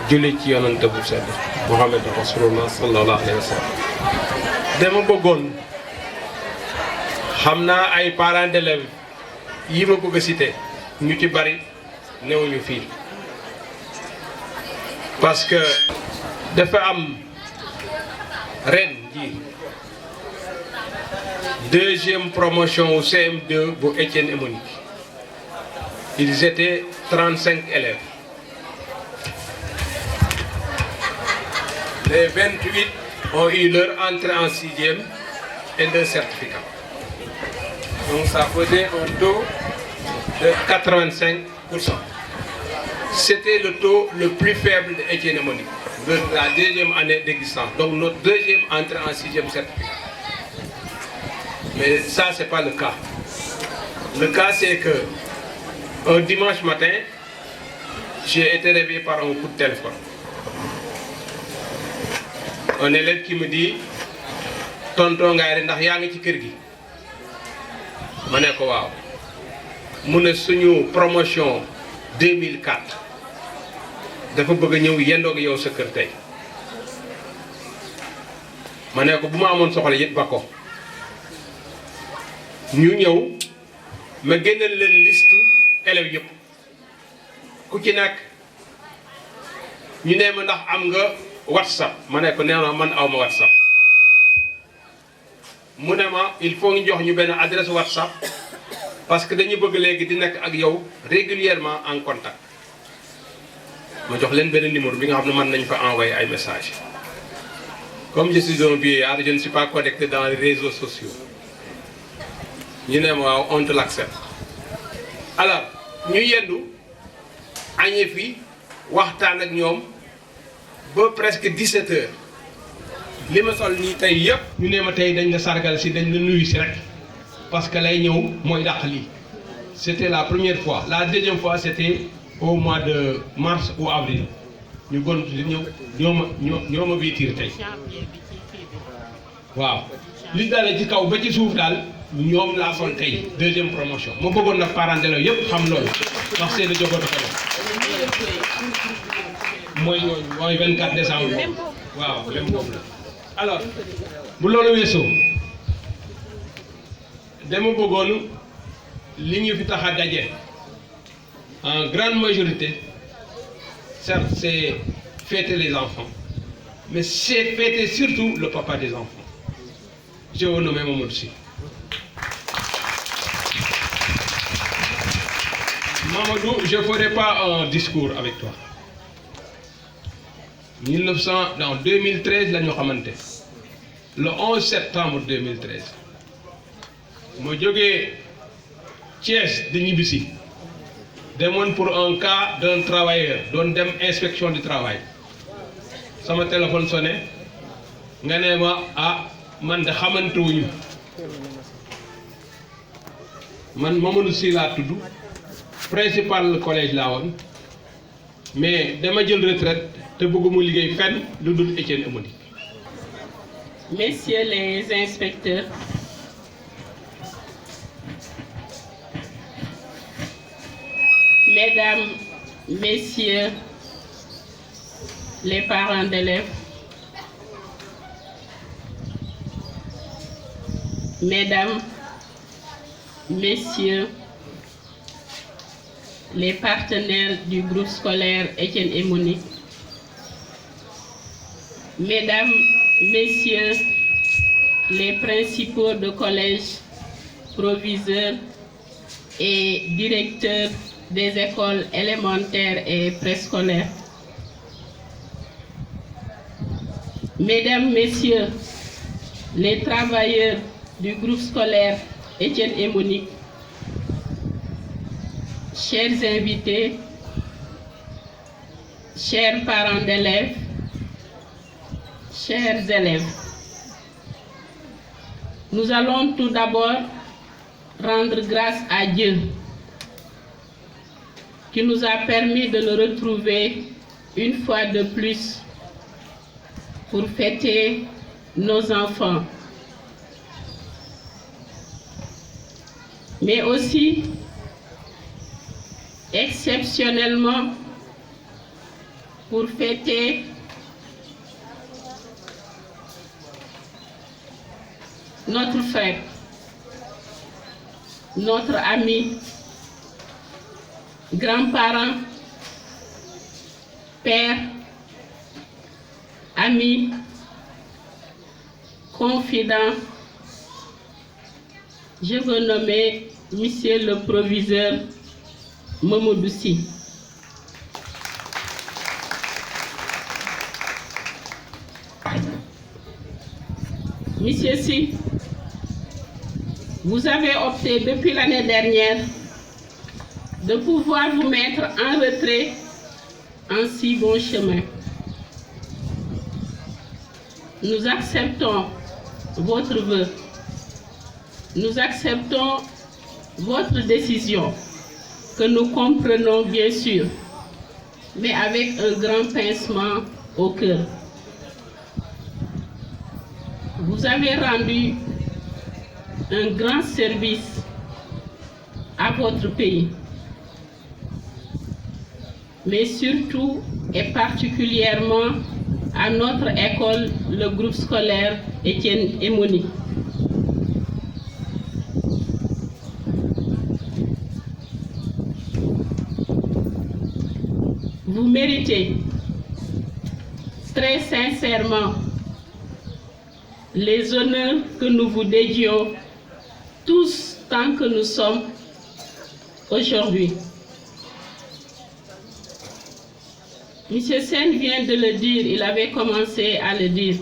julli ci yonent bu sedd Muhammad Rasulullah sallallahu alayhi wa sallam. dama bëggoon xam naa ay parents d'élèves yi ma bëgg a citer ñu ci bari newuñu fii parce que dafa am ren ji deuxième promotion au CM2 bu Étienne et Monique. Ils étaient 35 élèves. Les 28 ont eu leur entrée en 6e et leur certificat. Donc ça faisait un taux de 85%. C'était le taux le plus faible d'Étienne et Monique, de la deuxième année d'existence. Donc notre deuxième entrée en 6e certificat. Mais ça, ce n'est pas le cas. Le cas, c'est que un dimanche matin, j'ai été réveillé par un coup de téléphone. Un élève qui me dit tonton Ngaye ndax yaa ngi ci kër gi ma ne ko waaw mu ne suñu promotion 2004 dafa bëgg a ñëw yendoog yow sa kër tey ma ne ko bu ma amoon soxla yëpp ba ko ñu ñëw ma génneel leen liste élèves yëpp ku ci nekk ñu ne ma ndax am nga WhatsApp ma ne ko nee na man aw ma WhatsApp mu ne ma il faut ñu jox ñu benn adresse WhatsApp parce que dañu bëgg léegi di nekk ak yow régulièrement en contact ma jox leen benn numéro bi nga xam ne mën nañ fa envoyer ay messages comme je suis un vieillard je ne suis pas connecté dans les réseaux sociaux ñu ne ma waaw on te l'accepte alors ñu yendu añee fi waxtaan ak ñoom ba presque 17 heures li ma sol nii tey yëpp ñu ne ma tey dañ la sargal si dañ la nuyu si rek parce que lay ñëw mooy dàq lii c'était la première fois. La deuxième fois c'était au mois de mars ou avril ñu gont di ñëw ñoo ma viitir tey waaw li dalee ci kaw ba ci suuf daal ñoom laa sol tey deuxième promotion ma bëggoon nag parents d'élèves yëpp xam loolu ndax seen i jogoon ko mooy 24 décembre boobu waaw même boobu la. alors bu loolu weesoo dama bëggoon li ñu fi tax a daje en grande majorité certes c'est fêter les enfants mais c'est fêter surtout le papa des enfants. Je vais nommer Mamadou Sy. Mamadou, je ne ferai pas un discours avec toi. En 2013, la ñu xamante le 11 septembre 2013 ma jógee Thiès di ñibbisi demoon pour un cas d'un travailleur doon dem inspection du travail sama téléphone sonné nga ne ma ah man de xamante wuñu man Mamadou Sy laa tudd principal collège laa woon mais dama jël retraite te bëgguma liggéey fenn lu dul Étienne et Monique. Messieurs les inspecteurs, Mesdames, Messieurs les parents d'élèves, Mesdames, Messieurs les partenaires du groupe scolaire Étienne et Monique, Mesdames, Messieurs les principaux de collège, proviseurs et directeurs des écoles élémentaires et préscolaires, Mesdames, Messieurs les travailleurs du groupe scolaire Étienne et Monique, chers invités, chers parents d'élèves, chers élèves, nous allons tout d'abord rendre grâce à Dieu qui nous a permis de nous retrouver une fois de plus pour fêter nos enfants. Mais aussi, exceptionnellement, pour fêter notre frère, notre ami, grands-parents, père, ami, confident. Je veux nommer Monsieur le proviseur Mamadou Sy. Monsieur Sy, vous avez opté depuis l'année dernière de pouvoir vous mettre en retrait en si bon chemin. Nous acceptons votre vœu. Nous acceptons votre décision, que nous comprenons bien sûr, mais avec un grand pincement au cœur. Vous avez rendu un grand service à votre pays, mais surtout et particulièrement à notre école, le groupe scolaire Étienne Emoni. Vous méritez très sincèrement les honneurs que nous vous dédions tous tant que nous sommes aujourd'hui. Monsieur Sen vient de le dire, il avait commencé à le dire.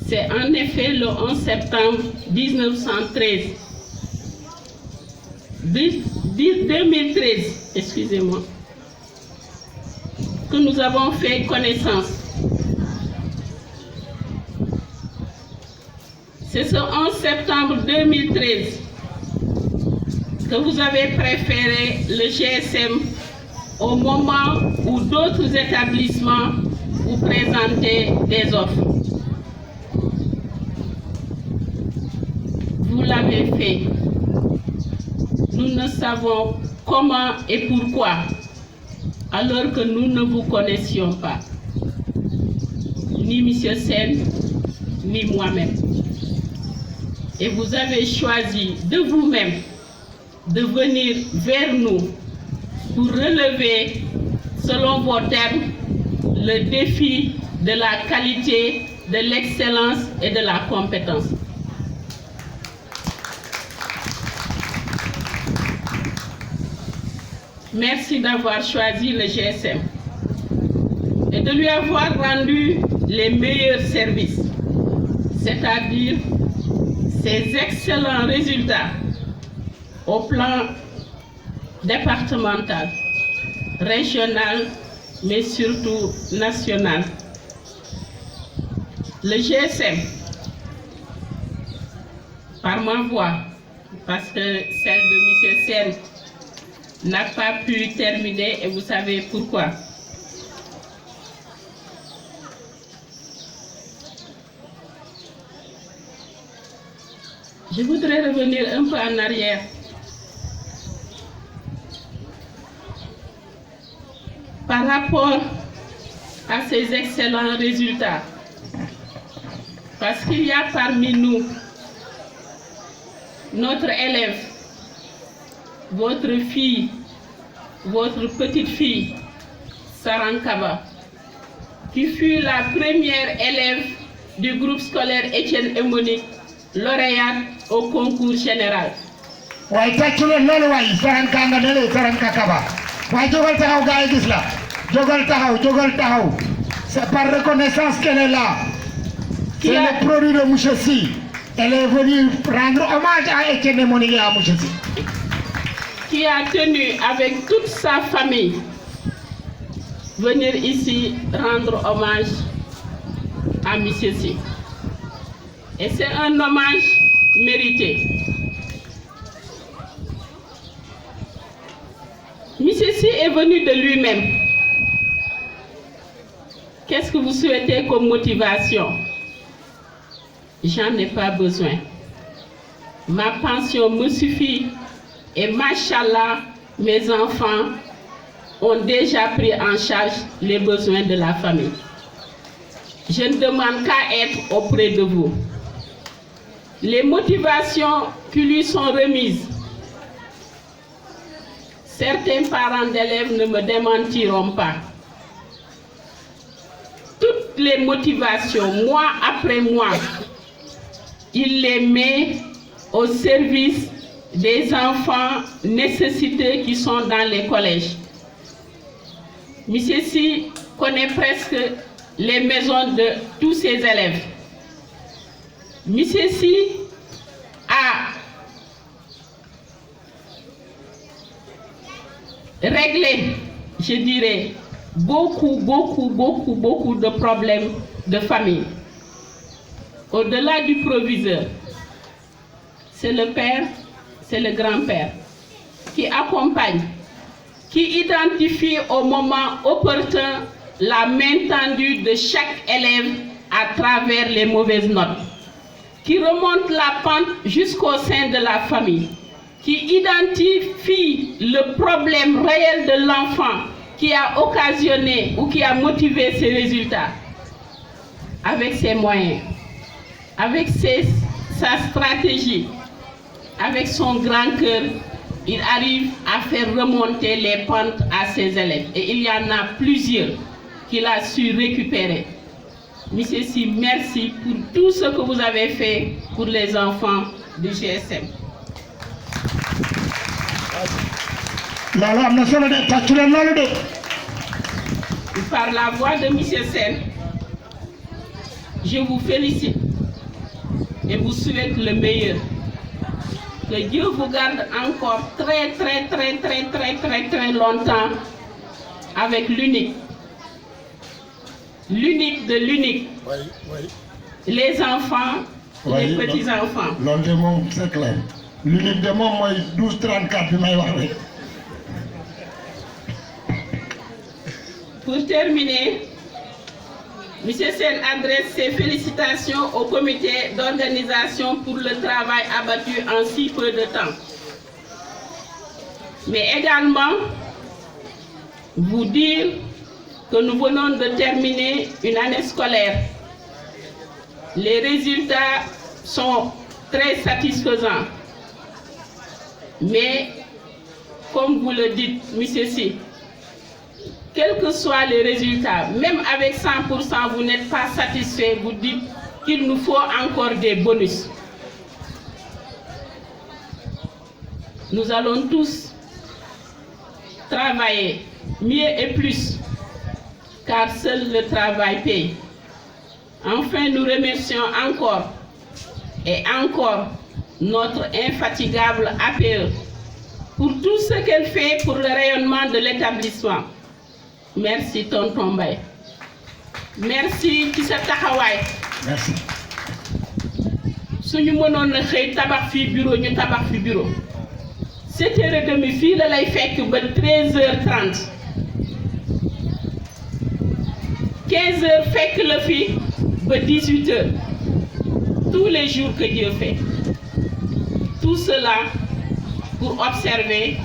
C'est en effet le 11 septembre 2013, excusez-moi, que nous avons fait connaissance. C'est ce 11 septembre 2013 que vous avez préféré le GSM au moment où d'autres établissements vous présentaient des offres. Vous l'avez fait. Nous ne savons comment et pourquoi, alors que nous ne vous connaissions pas, ni M. Sen, ni moi-même. Et vous avez choisi de vous-même de venir vers nous pour relever, selon vos termes, le défi de la qualité, de l'excellence et de la compétence. Merci d'avoir choisi le GSM et de lui avoir rendu les meilleurs services, c'est-à-dire ses excellents résultats au plan départemental, régional, mais surtout national. Le GSM, par ma voix, parce que celle de M. Sen n'a pas pu terminer et vous savez pourquoi. Je voudrais revenir un peu en arrière. Par rapport à ces excellents résultats, parce qu'il y a parmi nous notre élève, votre fille, votre petite fille, Sarankaba, qui fut la première élève du groupe scolaire Étienne Emoni, lauréate au concours général. C'est par reconnaissance qu'elle est là. C'est le produit de M. Sy. Elle est venue rendre hommage à Étienne Emoni et à M. Sy. Qui a tenu avec toute sa famille venir ici rendre hommage à M. Sy. Et c'est un hommage mérité. M. Sy est venu de lui-même. Qu'est-ce que vous souhaitez comme motivation? J'en ai pas besoin. Ma pension me suffit et machallah, mes enfants ont déjà pris en charge les besoins de la famille. Je ne demande qu'à être auprès de vous. Les motivations qui lui sont remises, certains parents d'élèves ne me démentiront pas. Toutes les motivations, mois après mois, il les met au service des enfants nécessités qui sont dans les collèges. Monsieur Sy connaît presque les maisons de tous ses élèves. Monsieur Sy a réglé, je dirais, beaucoup de problèmes de famille. Au-delà du proviseur, c'est le père, c'est le grand-père qui accompagne, qui identifie au moment opportun la main tendue de chaque élève à travers les mauvaises notes, qui remonte la pente jusqu'au sein de la famille, qui identifie le problème réel de l'enfant qui a occasionné ou qui a motivé ses résultats. Avec ses moyens, avec sa stratégie, avec son grand cœur, il arrive à faire remonter les pentes à ses élèves. Et il y en a plusieurs qu'il a su récupérer. Monsieur Sy, merci pour tout ce que vous avez fait pour les enfants du GSM. Par la voix de M. Sen, je vous félicite et vous souhaite le meilleur. Que Dieu vous garde encore très longtemps avec l'unique. L'unique de l'unique. Les enfants, les petits-enfants. C'est clair. L'unique de moi, 12-34. Pour terminer, M. Sen adresse ses félicitations au comité d'organisation pour le travail abattu en si peu de temps. Mais également, vous dire que nous venons de terminer une année scolaire. Les résultats sont très satisfaisants. Mais, comme vous le dites, M. Sy, quels que soient les résultats, même avec 100%, vous n'êtes pas satisfait, vous dites qu'il nous faut encore des bonus. Nous allons tous travailler mieux et plus, car seul le travail paye. Enfin, nous remercions encore et encore notre infatigable APE pour tout ce qu'elle fait pour le rayonnement de l'établissement. Merci, tonton Mbaye. Merci ci sa taxawaay. Merci. Suñu mënoon na xëy tabax fii bureau ñu tabax fi bureau. 7h30 fii la lay fekk ba 13h30. 15h fekk la fi ba 18h. Tous les jours que Dieu fait. Tout cela pour observer,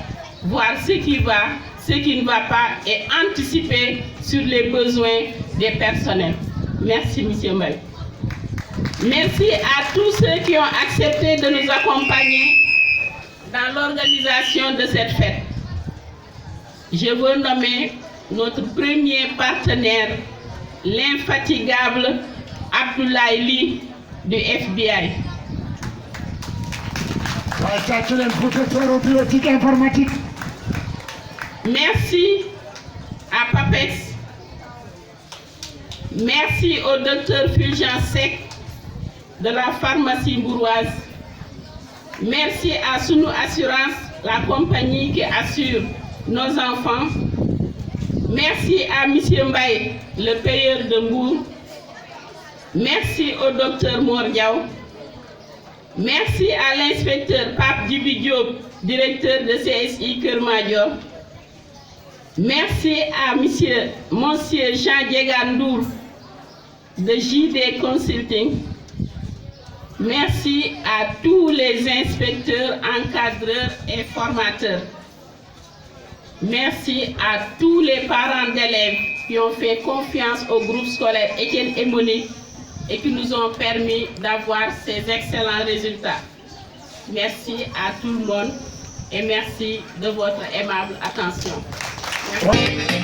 voir ce qui va, ce qui ne va pas et anticiper sur les besoins des personnels. Merci, M. Mbaye. Merci à tous ceux qui ont accepté de nous accompagner dans l'organisation de cette fête. Je veux nommer notre premier partenaire, l'infatigable Abdoulaye Ly du FBI. Professeur biotique informatique. Merci à PAPEX. Merci au docteur Fulgence Seck de la pharmacie Mbouroise. Merci à Sunu Assurance, la compagnie qui assure nos enfants. Merci à M. Mbaye, le payeur de Mbour. Merci au docteur Mor Diaw. Merci à l'inspecteur Pape Djibi Diop, directeur de CSI Keur Madior. Merci à monsieur Jean Diegandour de JD Consulting. Merci à tous les inspecteurs, encadreurs et formateurs. Merci à tous les parents d'élèves qui ont fait confiance au groupe scolaire Étienne et Monique et qui nous ont permis d'avoir ces excellents résultats. Merci à tout le monde et merci de votre aimable attention. Merci.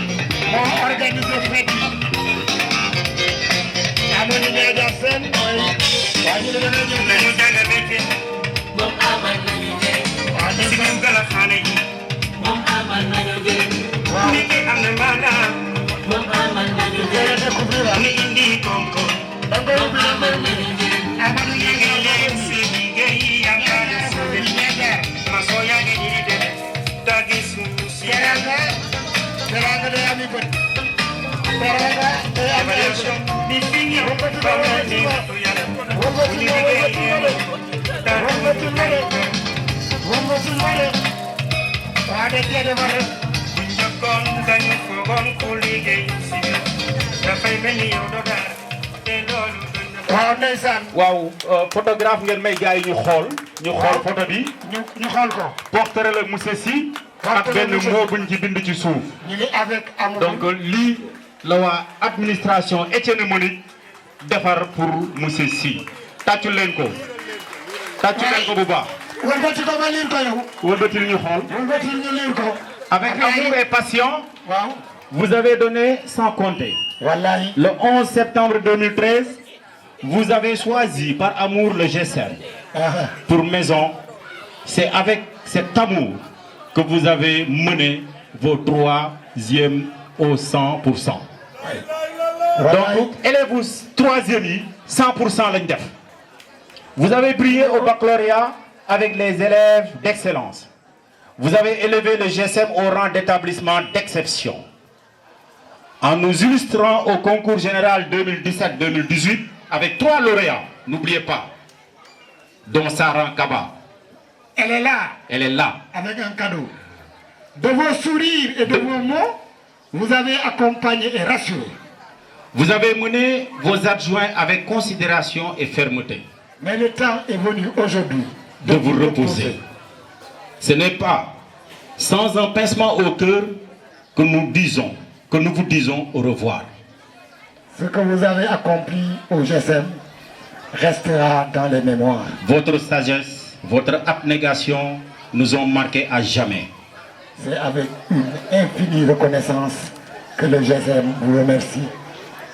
waaw photographe ngeen may gars yi ñu xool photo bi ñu xool ko portrait la monsieur Sy ak benn mot buñ ci bind ci suuf ñu ngi avec amour donc lii la waa administration Étienne Monique defar pour monsieur Sy tàccu leen ko bu baax wëlbati ko ba liir ko yow wëlbati ñu xool wëlbati ñu liir ko avec amour et passion waaw vous avez donné sans compter wallahi le 11 septembre 2013 vous avez choisi par amour le GSM pour maison. C'est avec cet amour que vous avez mené vos 3e au 100%. Donc, élèves 3e, 100% lañ def. Vous avez brillé au baccalauréat avec les élèves d'excellence. Vous avez élevé le GSM au rang d'établissement d'exception. En nous illustrant au concours général 2017-2018 avec 3 lauréats, n'oubliez pas, dont Sarah Kaba. Elle est là. Elle est là. Avec un cadeau. De vos sourires et de vos mots, vous avez accompagné et rassuré. Vous avez mené vos adjoints avec considération et fermeté. Mais le temps est venu aujourd'hui de vous reposer. Ce n'est pas sans un pincement au cœur que nous vous disons au revoir. Ce que vous avez accompli au GSM restera dans les mémoires. Votre sagesse, votre abnégation nous ont marqués à jamais. C'est avec une infinie reconnaissance que le GSM vous remercie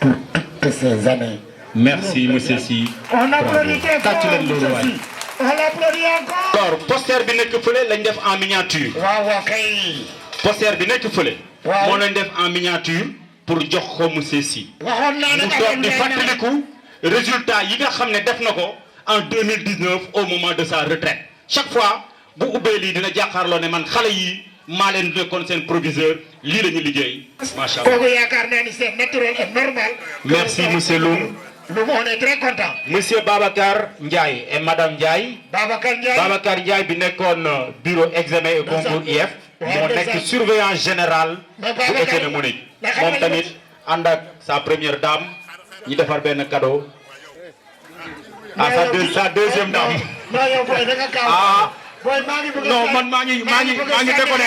pour toutes ces années. Merci, monsieur Sy. On applaudit très fort, monsieur Sy. On applaudit encore. Alors, poster bi nekk fële lañ def en miniature. waaw kay. Poster bi nekk fële. waaw moo lañ def en miniature pour jox ko monsieur Sy. waxoon naa ne mu toog di fàttaliku résultat yi nga xam ne def na ko en 2019 au moment de sa retraite. Chaque fois bu ubbee lii dina jàkkaarloo ne man xale yi maa leen nekkoon seen proviseur lii la ñu liggéey. macha allah kooku yaakaar naa ni c'est naturel et normal. Merci monsieur Loum. Loum, on est très content. Monsieur Babacar Ndiaye et madame Ndiaye. Babacar Ndiaye bi nekkoon bureau examen et concours IF. moo nekk surveillant général bu Étienne Monique. moom tamit ànd ak sa première dame ñu defar benn cadeau. à sa deuxième dame. non man maa ngi déconné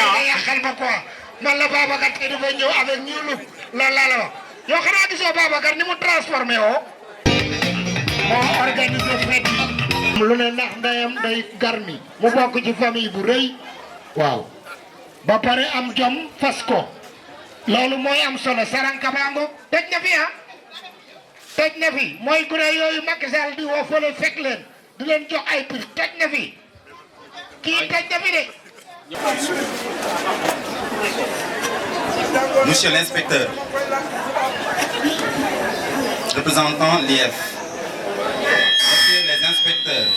man la Babacar te dafa ñëw avec ñu look loolu laa la wax yow xanaa gisoo Babacar ni mu transformé woo moo organisé fête yi lu ne ndax ndeyam day garmi mu bokk ci famille bu rëy waaw ba pare am jom fas ko loolu mooy am solo Sarankabango tëj na fi tëj na fi mooy gune yooyu Macky Sall di woo fële fekk leen di leen jox ay prix tëj na fi kii tëj na fi de. Monsieur l'inspecteur, représentant l'IF, Monsieur les inspecteurs,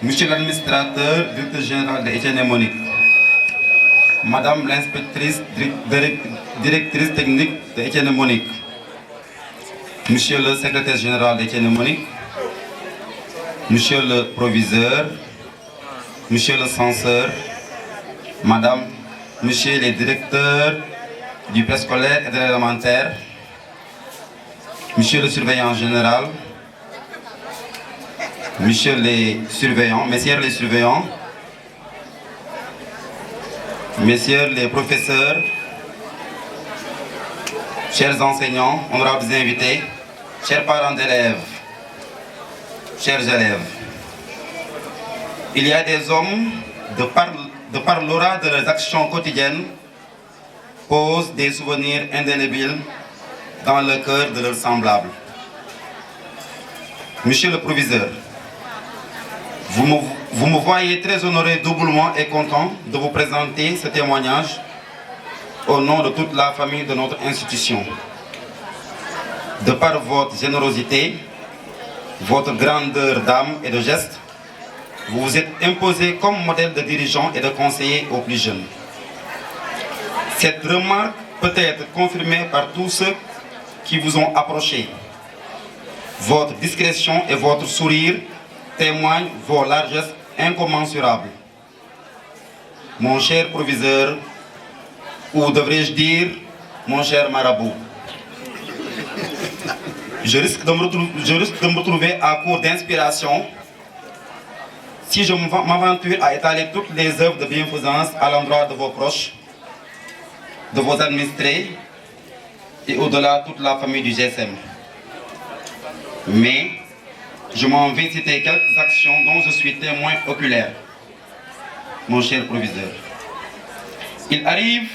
Monsieur l'administrateur, directeur général de Étienne Monique, Madame l'inspectrice, directrice technique de Étienne Monique, Monsieur le secrétaire général d'Étienne Monique, Monsieur le proviseur, Monsieur le censeur, Madame, Monsieur les directeurs du préscolaire et de l'élémentaire, Monsieur le surveillant général, Monsieur les surveillants, Messieurs les surveillants, messieurs les professeurs, chers enseignants, honorables invités, chers parents d'élèves, chers élèves, il y a des hommes, de par l'aura de leurs actions quotidiennes, posent des souvenirs indélébiles dans le cœur de leurs semblables. Monsieur le proviseur, vous me voyez très honoré doublement et content de vous présenter ce témoignage au nom de toute la famille de notre institution. De par votre générosité, votre grandeur d'âme et de geste, vous vous êtes imposé comme modèle de dirigeant et de conseiller aux plus jeunes. Cette remarque peut être confirmée par tous ceux qui vous ont approché. Votre discrétion et votre sourire témoignent vos largesses incommensurables. Mon cher proviseur, ou devrais-je dire, mon cher marabout, je risque de me retrouver à court d'inspiration si je m'aventure à étaler toutes les œuvres de bienfaisance à l'endroit de vos proches, de vos administrés et au-delà toute la famille du GSM. Mais je m'en vais citer quelques actions dont je suis témoin oculaire. Mon cher proviseur, il arrive,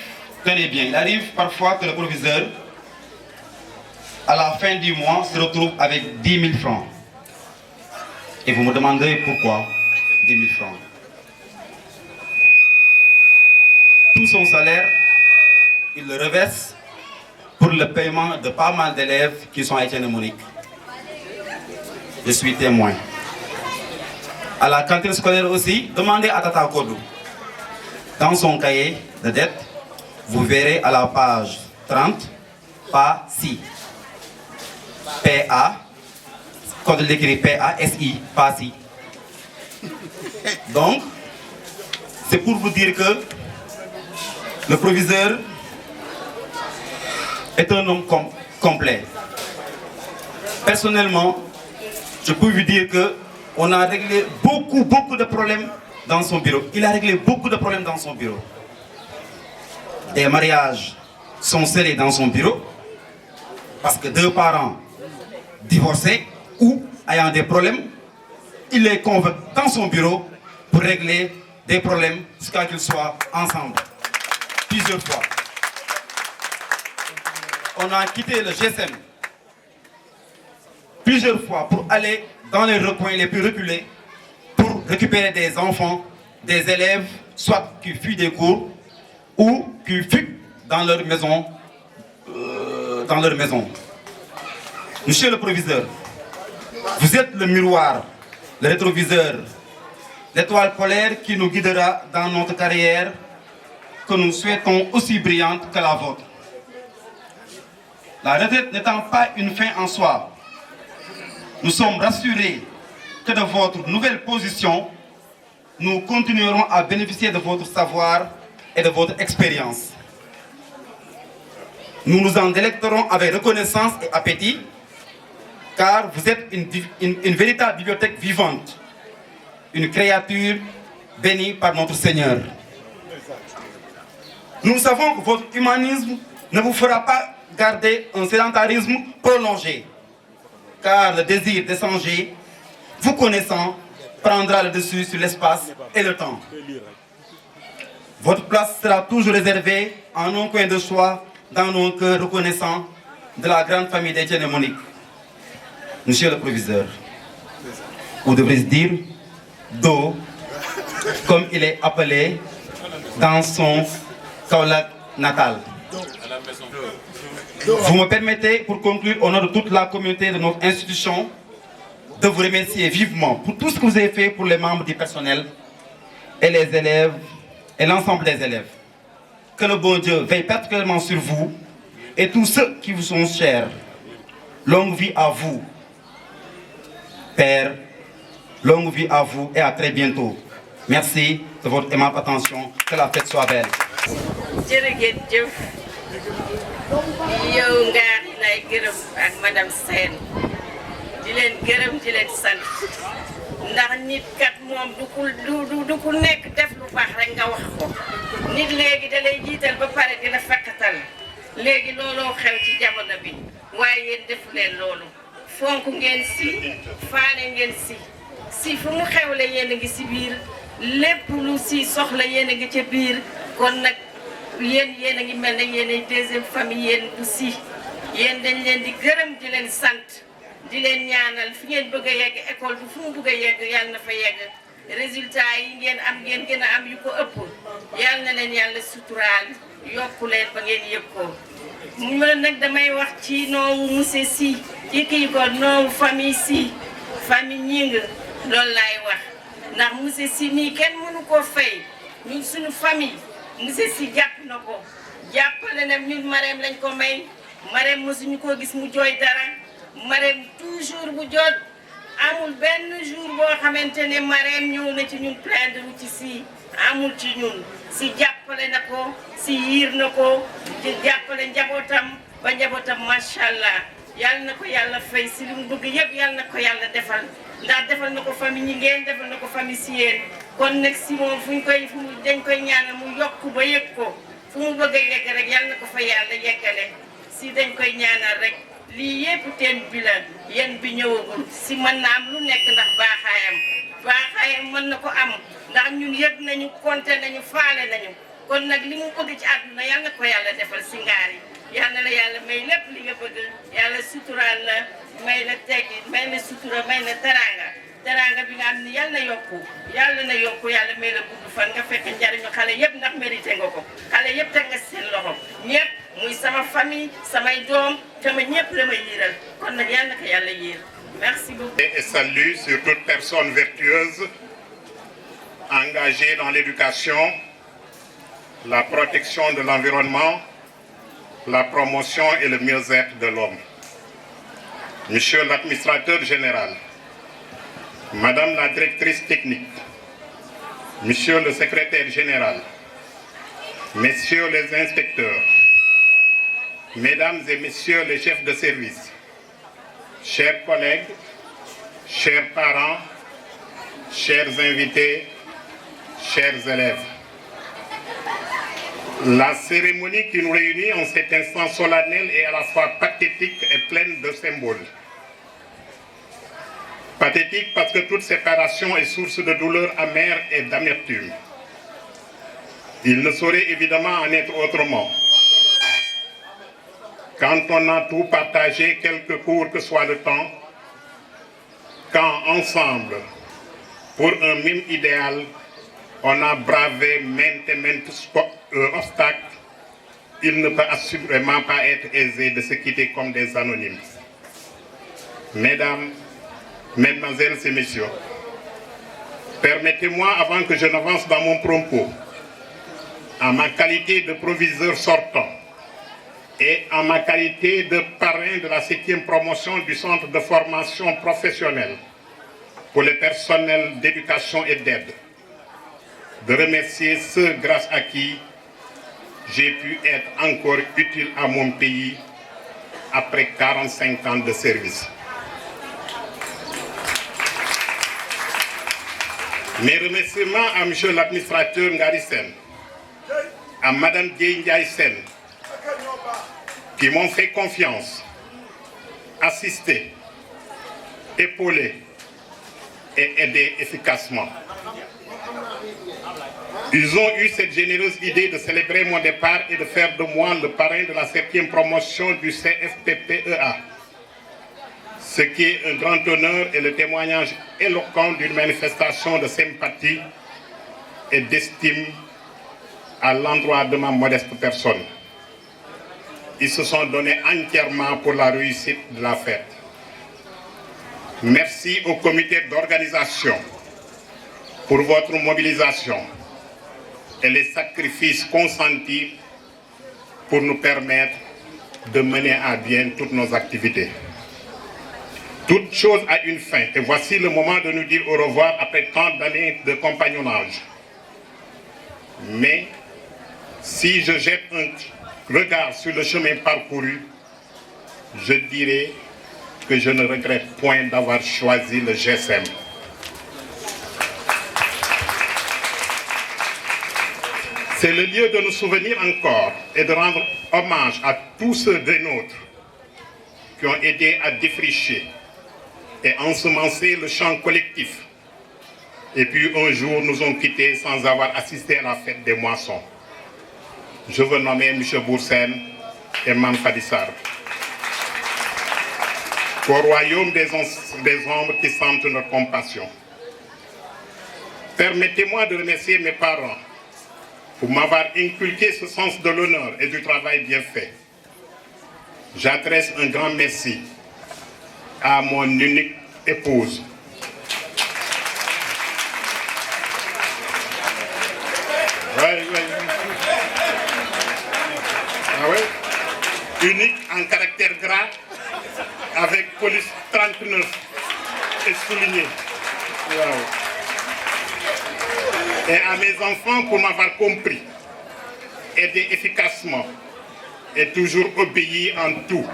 tenez bien, il arrive parfois que le proviseur, à la fin du mois, se retrouve avec 10 000 francs. Et vous me demandez pourquoi 10 000 francs. Tout son salaire, il le reverse pour le paiement de pas mal d'élèves qui sont à Etienne Monique. Je suis témoin. À la cantine scolaire aussi, demandez à Tata Kodou. Dans son cahier de dette, vous verrez à la page 30, pas si. PA, code l'écrit PASI, pas si. Donc, c'est pour vous dire que le proviseur est un homme complet. Personnellement, je peux vous dire qu'on a réglé beaucoup de problèmes dans son bureau. Il a réglé beaucoup de problèmes dans son bureau. Des mariages sont scellés dans son bureau parce que deux parents divorcés ou ayant des problèmes, il les convoque dans son bureau pour régler des problèmes jusqu'à qu'ils soient ensemble. Plusieurs fois. On a quitté le GSM plusieurs fois pour aller dans les recoins les plus reculés pour récupérer des enfants, des élèves, soit qui fuient des cours ou qui fuient dans leur maison. Monsieur le proviseur, vous êtes le miroir, le rétroviseur, l'étoile polaire qui nous guidera dans notre carrière que nous souhaitons aussi brillante que la vôtre. La retraite n'étant pas une fin en soi, nous sommes rassurés que de votre nouvelle position, nous continuerons à bénéficier de votre savoir et de votre expérience. Nous nous en délecterons avec reconnaissance et appétit, car vous êtes une véritable bibliothèque vivante, une créature bénie par notre Seigneur. Nous savons que votre humanisme ne vous fera pas garder un sédentarisme prolongé, car le désir d'échanger, vous connaissant, prendra le dessus sur l'espace et le temps. Votre place sera toujours réservée en un coin de choix dans nos cœurs reconnaissants de la grande famille d'Etienne Monique. Monsieur le proviseur, ou devrais-je dire Do, comme il est appelé dans son Kaolack natal. Vous me permettez, pour conclure, au nom de toute la communauté de notre institution, de vous remercier vivement pour tout ce que vous avez fait pour les membres du personnel et les élèves et l'ensemble des élèves. Que le bon Dieu veille particulièrement sur vous et tous ceux qui vous sont chers. Longue vie à vous, Père. Longue vie à vous et à très bientôt. Merci de votre aimable attention. Que la fête soit belle. yow ngaar lay gërëm ak madame Sène di leen gërëm di leen sant ndax nit kat moom du ku nekk def lu baax rek nga wax ko nit léegi da lay jiital ba pare di la fekkatal léegi looloo xew ci jamono bi waaye yéen defu leen loolu fonk ngeen si faale ngeen si fu mu xewle yéen a ngi si biir lépp lu si soxla yéen a ngi ca biir kon nag yéen a ngi mel ne yéen ay deuxième famille yéen bu si yéen dañ leen di gërëm di leen sant di leen ñaanal fi ngeen bëgg a yegg école bi fu mu bëgg a yegg yàlla na fa yegg résultat yi ngeen am ngeen gën a am yu ko ëpp yàlla na leen yàlla suturaal yokku leen ba ngeen yëg ko man nag damay wax ci noowu monsieur Sy ci kii ko noowu famille Sy famille Gningue loolu laay wax ndax monsieur Sy mii kenn mënu koo fay ñun suñu famille monsieur Sy jàpp na ko jàppale na ñun Marème lañ ko may Marème mosuñu koo gis mu jooy dara Marème toujours bu jot amul benn jour boo xamante ne Marème ñëw na ci ñun plaindre ci Sy amul ci ñun Sy jàppale na ko Sy yiir na ko jàppale njabootam ba njabootam macha allah yàlla na ko yàlla fay si li mu bëgg yëpp yàlla na ko yàlla defal ndax defal na ko famille ñi ngeen defal na ko famille Sy yéen kon nag Sy moom dañ koy ñaanal mu yokk ba yëg ko fu mu bëgg a yegg rek yàlla na ko fa yàlla yeggale Sy dañ koy ñaanal rek lii yëpp teen bi la yéen bi ñëwagul Sy mën na am lu nekk ndax baaxaayam mën na ko am ndax ñun yëg nañu compté nañu faale nañu kon nag li mu bëgg ci àdduna yàlla na ko yàlla defal Sy Ngari yàlla la yàlla may lépp li nga bëgg yàlla suturaal la may la teggi may la sutura may la teranga bi nga am ni yàlla na yokku yàlla may la gudd fan nga fekk njariñu xale yëpp ndax mérité nga ko xale yëpp teg nga seen loxo ñëpp muy sama famille samay doom sama ñëpp la may yiiral kon nag yàlla na ko yàlla yiir merci beaucoup. Et salue sur toute personne vertueuse engagée dans l'éducation, la protection de l'environnement, la promotion et le mieux-être de l'homme. Monsieur l'administrateur général, Madame la directrice technique, Monsieur le secrétaire général, Messieurs les inspecteurs, Mesdames et Messieurs les chefs de service, chers collègues, chers parents, chers invités, chers élèves, la cérémonie qui nous réunit en cet instant solennel est à la fois pathétique et pleine de symboles. Pathétique parce que toute séparation est source de douleur amère et d'amertume. Il ne saurait évidemment en être autrement. Quand on a tout partagé, quelque court que soit le temps, quand ensemble, pour un même idéal, on a bravé maintes et maintes obstacles, il ne peut assurément pas être aisé de se quitter comme des anonymes. Mesdames, Mesdemoiselles et Messieurs, permettez-moi, avant que je n'avance dans mon propos, en ma qualité de proviseur sortant et en ma qualité de parrain de la 7e promotion du centre de formation professionnelle pour le personnel d'éducation et d'aide, de remercier ceux grâce à qui j'ai pu être encore utile à mon pays après 45 ans de service. Mes remerciements à M. l'administrateur Ngari Sène, à Mme Dieye Ndiaye Sène, qui m'ont fait confiance, assisté, épaulé et aidé efficacement. Ils ont eu cette généreuse idée de célébrer mon départ et de faire de moi le parrain de la 7e promotion du CFPPEA. Ce qui est un grand honneur et le témoignage éloquent d'une manifestation de sympathie et d'estime à l'endroit de ma modeste personne. Ils se sont donnés entièrement pour la réussite de la fête. Merci au comité d'organisation pour votre mobilisation et les sacrifices consentis pour nous permettre de mener à bien toutes nos activités. Toute chose a une fin, et voici le moment de nous dire au revoir après tant d'années de compagnonnage. Mais si je jette un regard sur le chemin parcouru, je dirais que je ne regrette point d'avoir choisi le GSM. C'est le lieu de nous souvenir encore et de rendre hommage à tous ceux des nôtres qui ont aidé à défricher et ensemencer le champ collectif. Et puis un jour nous ont quittés sans avoir assisté à la fête des moissons. Je veux nommer M. Boursène et Mme Fadissar. Au royaume des ombres qui sentent notre compassion. Permettez-moi de remercier mes parents pour m'avoir inculqué ce sens de l'honneur et du travail bien fait. J'adresse un grand merci à mon unique épouse. Ah ouais? Unique en caractère gras, avec police 39 et souligné. Wow. Et à mes enfants pour m'avoir compris, aidé efficacement et toujours obéi en tout,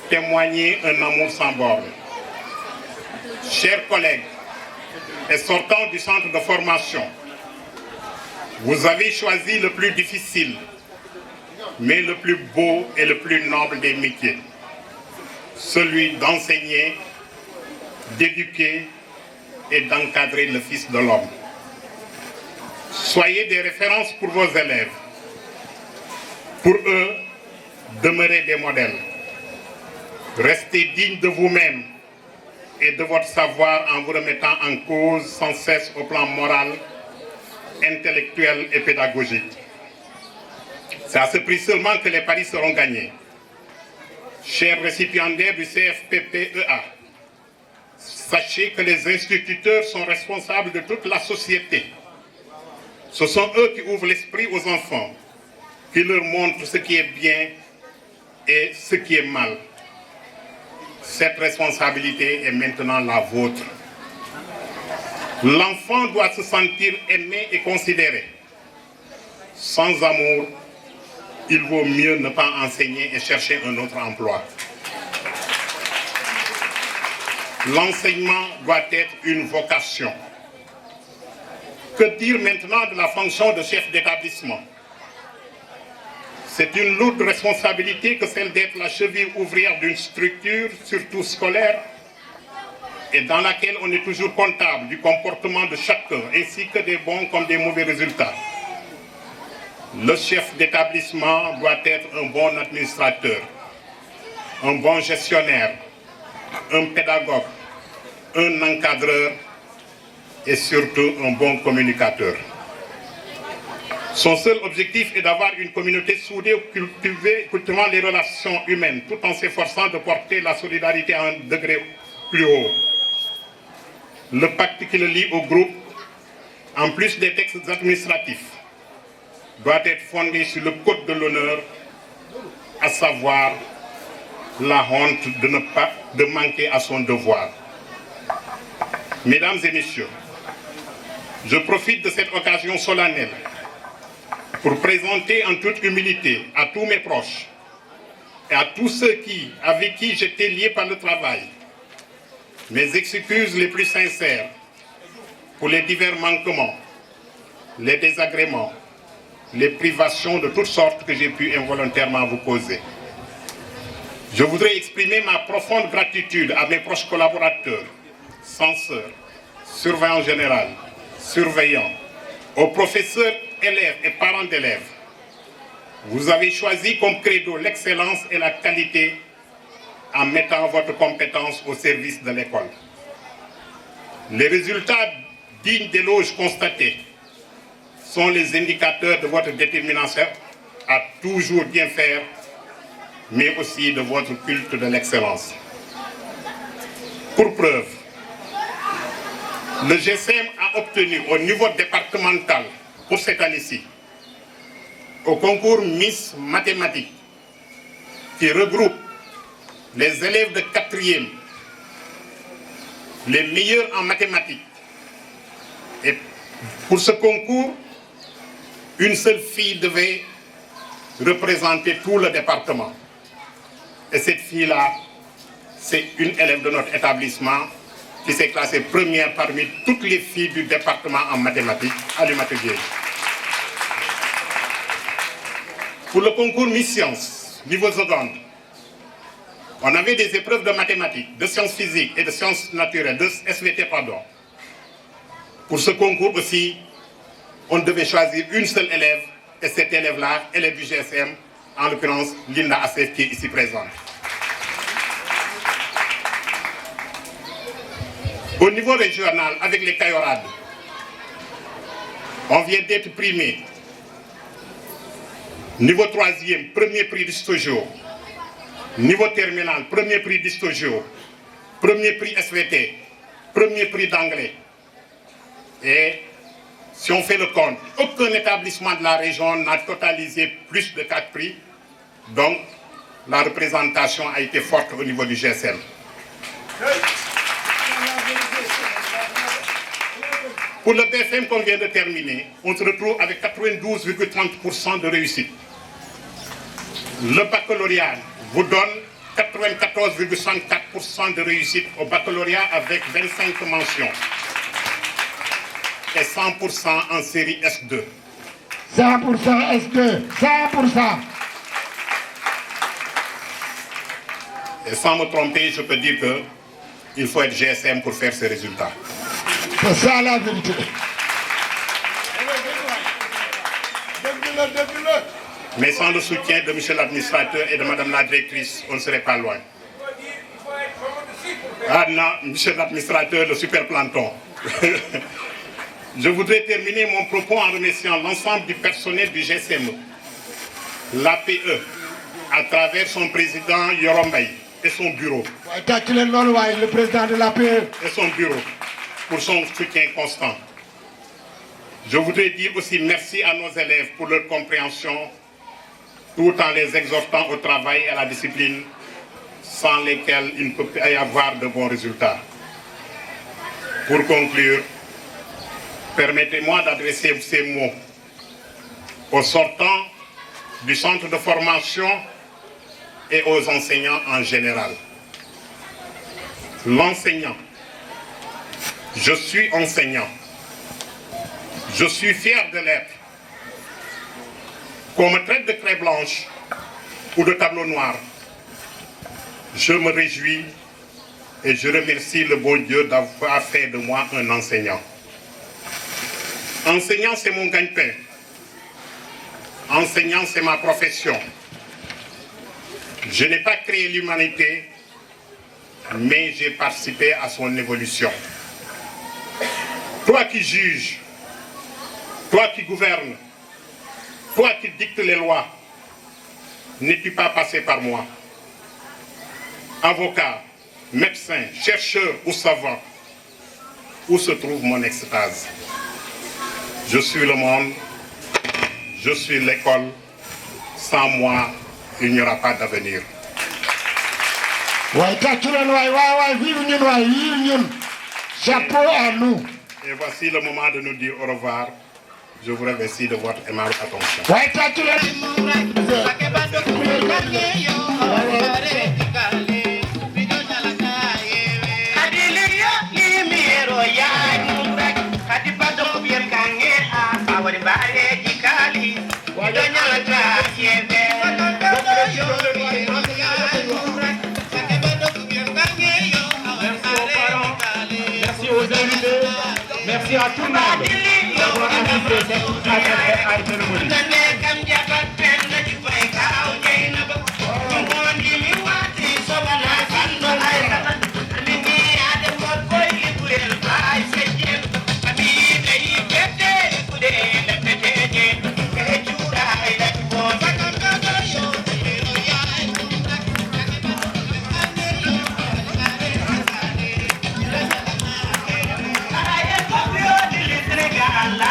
témoigner un amour sans borne. Chers collègues et sortants du centre de formation, vous avez choisi le plus difficile, mais le plus beau et le plus noble des métiers, celui d'enseigner, d'éduquer et d'encadrer le Fils de l'homme. Soyez des références pour vos élèves. Pour eux, demeurez des modèles. Restez dignes de vous-même et de votre savoir en vous remettant en cause sans cesse au plan moral, intellectuel et pédagogique. C'est à ce prix seulement que les paris seront gagnés. Chers récipiendaires du CFPPEA, sachez que les instituteurs sont responsables de toute la société. Ce sont eux qui ouvrent l'esprit aux enfants, qui leur montrent ce qui est bien et ce qui est mal. Cette responsabilité est maintenant la vôtre. L'enfant doit se sentir aimé et considéré. Sans amour, il vaut mieux ne pas enseigner et chercher un autre emploi. L'enseignement doit être une vocation. Que dire maintenant de la fonction de chef d'établissement? C'est une lourde responsabilité que celle d'être la cheville ouvrière d'une structure, surtout scolaire, et dans laquelle on est toujours comptable du comportement de chacun, ainsi que des bons comme des mauvais résultats. Le chef d'établissement doit être un bon administrateur, un bon gestionnaire, un pédagogue, un encadreur et surtout un bon communicateur. Son seul objectif est d'avoir une communauté soudée, cultivant les relations humaines, tout en s'efforçant de porter la solidarité à un degré plus haut. Le pacte qui le lie au groupe, en plus des textes administratifs, doit être fondé sur le code de l'honneur, à savoir la honte de manquer à son devoir. Mesdames et messieurs, je profite de cette occasion solennelle pour présenter en toute humilité à tous mes proches et à tous ceux avec qui j'étais lié par le travail, mes excuses les plus sincères pour les divers manquements, les désagréments, les privations de toutes sortes que j'ai pu involontairement vous causer. Je voudrais exprimer ma profonde gratitude à mes proches collaborateurs, censeurs, surveillants généraux, surveillants, aux professeurs, élèves et parents d'élèves. Vous avez choisi comme credo l'excellence et la qualité en mettant votre compétence au service de l'école. Les résultats dignes d'éloges constatés sont les indicateurs de votre détermination à toujours bien faire, mais aussi de votre culte de l'excellence. Pour preuve, le GSM a obtenu au niveau départemental pour cette année-ci, au concours Miss Mathématiques, qui regroupe les élèves de 4e, les meilleurs en mathématiques. Et pour ce concours, une seule fille devait représenter tout le département. Et cette fille-là, c'est une élève de notre établissement qui s'est classée première parmi toutes les filles du département en mathématiques à l'UMATEGUIE. Pour le concours Miss Science, niveau seconde, on avait des épreuves de mathématiques, de sciences physiques et de sciences naturelles, de SVT, pardon. Pour ce concours aussi, on devait choisir une seule élève, et cet élève-là, élève du GSM, en l'occurrence Linda Assef, qui est ici présente. Au niveau régional, avec les Cayorades, on vient d'être primé. Niveau 3e, premier prix d'Histogeo. Niveau terminal, premier prix d'Histogeo. Premier prix SVT. Premier prix d'anglais. Et si on fait le compte, aucun établissement de la région n'a totalisé plus de 4 prix. Donc, la représentation a été forte au niveau du GSM. Pour le BFM qu'on vient de terminer, on se retrouve avec 92,30% de réussite. Le baccalauréat vous donne 94,64% de réussite au baccalauréat avec 25 mentions. Et 100% en série S2. 100% S2, 100%. Et sans me tromper, je peux dire qu'il faut être GSM pour faire ces résultats. C'est ça la vérité. Mais sans le soutien de monsieur l'administrateur et de madame la directrice, on ne serait pas loin. Ah non, monsieur l'administrateur, le super planton. Je voudrais terminer mon propos en remerciant l'ensemble du personnel du GSM, l'APE, à travers son président Yorombay et son bureau. Le président de l'APE. Et son bureau, pour son soutien constant. Je voudrais dire aussi merci à nos élèves pour leur compréhension, tout en les exhortant au travail et à la discipline, sans lesquels il ne peut pas y avoir de bons résultats. Pour conclure, permettez-moi d'adresser ces mots aux sortants du centre de formation et aux enseignants en général. L'enseignant, je suis enseignant, je suis fier de l'être. Qu'on me traite de craie blanche ou de tableau noir, je me réjouis et je remercie le bon Dieu d'avoir fait de moi un enseignant. Enseignant, c'est mon gagne-pain. Enseignant, c'est ma profession. Je n'ai pas créé l'humanité, mais j'ai participé à son évolution. Toi qui juges, toi qui gouvernes, toi qui dictes les lois, n'es-tu pas passé par moi? Avocat, médecin, chercheur ou savant, où se trouve mon extase? Je suis le monde, je suis l'école. Sans moi, il n'y aura pas d'avenir. Chapeau à nous. Et voici le moment de nous dire au revoir. Je vous remercie de votre aimable attention. Merci aux invités, merci à tout le monde d'avoir assisté à cette cérémonie. Sénégal